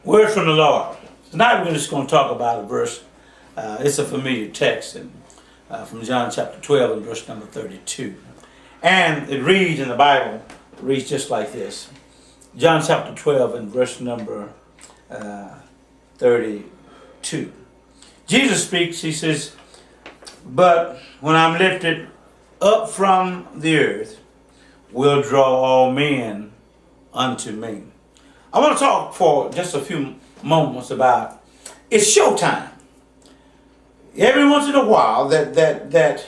Word from the Lord. Tonight we're just going to talk about a verse. It's a familiar text from John chapter 12 and verse number 32. And it reads in the Bible, it reads just like this. John chapter 12 and verse number 32. Jesus speaks, he says, "But when I'm lifted up from the earth, will draw all men unto me." I want to talk for just a few moments about it's showtime. Every once in a while that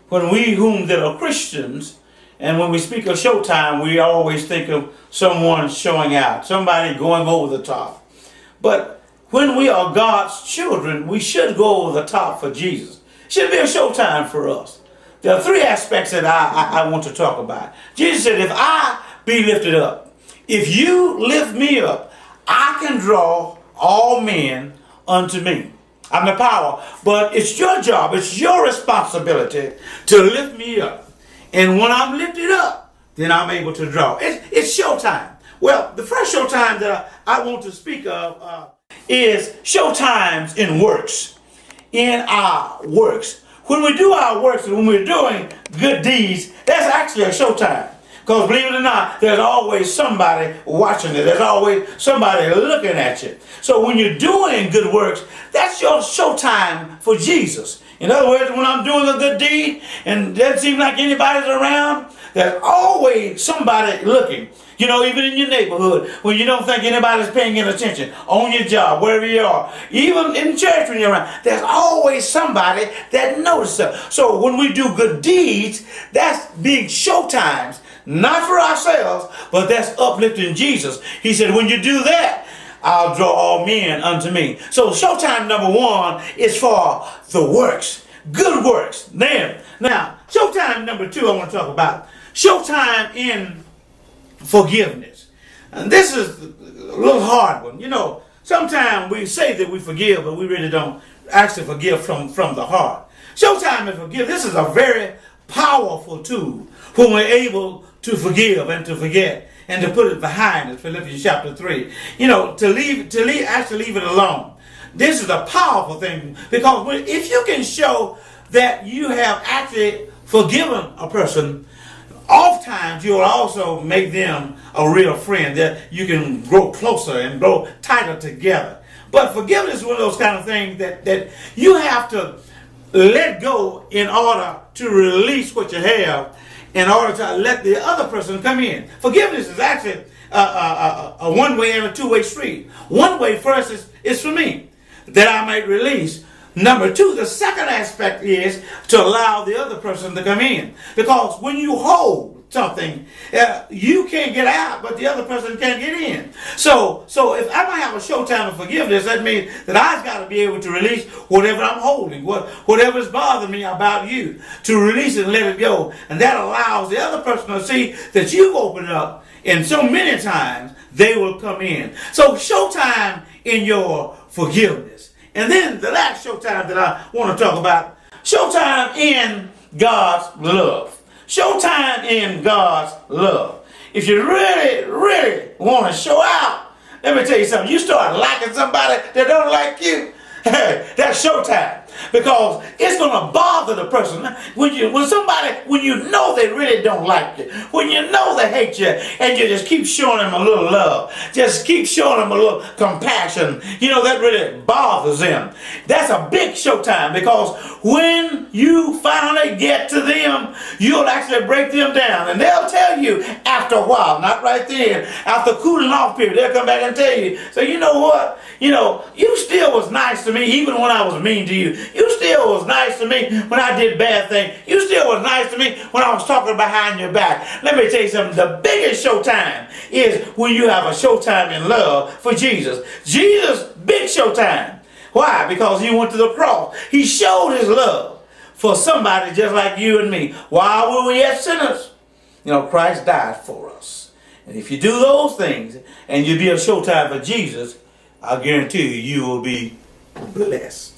when we whom that are Christians, and when we speak of showtime, we always think of someone showing out, somebody going over the top. But when we are God's children, we should go over the top for Jesus. It should be a showtime for us. There are three aspects that I want to talk about. Jesus said, if I be lifted up, if you lift me up, I can draw all men unto me. I'm the power, but it's your job, it's your responsibility to lift me up. And when I'm lifted up, then I'm able to draw. It's showtime. Well, the first showtime that I want to speak of is showtimes in works, in our works. When we do our works and when we're doing good deeds, that's actually a showtime. Because believe it or not, there's always somebody watching it. There's always somebody looking at you. So when you're doing good works, that's your showtime for Jesus. In other words, when I'm doing a good deed and it doesn't seem like anybody's around, there's always somebody looking. You know, even in your neighborhood, when you don't think anybody's paying any attention, on your job, wherever you are, even in church when you're around, there's always somebody that notices it. So when we do good deeds, that's big showtimes. Not for ourselves, but that's uplifting Jesus. He said, when you do that, I'll draw all men unto me. So showtime number one is for the works. Good works. Now, showtime number two I want to talk about. Showtime in forgiveness. And this is a little hard one. You know, sometimes we say that we forgive, but we really don't actually forgive from the heart. Showtime in forgiveness. This is a very powerful tool when we're able to forgive and to forget and to put it behind us. Philippians chapter 3. You know, to leave it alone. This is a powerful thing, because if you can show that you have actually forgiven a person, oftentimes you will also make them a real friend, that you can grow closer and grow tighter together. But forgiveness is one of those kind of things that you have to let go in order to release what you have, in order to let the other person come in. Forgiveness is actually a one-way and a two-way street. One way first is for me, that I might release. Number two, the second aspect is to allow the other person to come in. Because when you hold something, you can't get out, but the other person can't get in. So if I might have a showtime of forgiveness, that means that I've got to be able to release whatever I'm holding, whatever's bothering me about you, to release it and let it go. And that allows the other person to see that you've opened up, and so many times they will come in. So showtime in your forgiveness. And then the last showtime that I want to talk about, showtime in God's love. Showtime in God's love. If you really, really want to show out, let me tell you something. You start liking somebody that don't like you, that's showtime. Because it's going to bother the person. When you know they really don't like you, when you know they hate you, and you just keep showing them a little love, just keep showing them a little compassion, you know, that really bothers them. That's a big showtime, because when you finally get to them, you'll actually break them down. And they'll tell you after a while, not right then, after cooling off period, they'll come back and tell you, so you know what? You know, you still was nice to me even when I was mean to you. You still was nice to me when I did bad things. You still was nice to me when I was talking behind your back. Let me tell you something. The biggest showtime is when you have a showtime in love for Jesus. Jesus, big showtime. Why? Because he went to the cross. He showed his love for somebody just like you and me. While we were yet sinners, you know, Christ died for us. And if you do those things and you be a showtime for Jesus, I guarantee you, you will be blessed.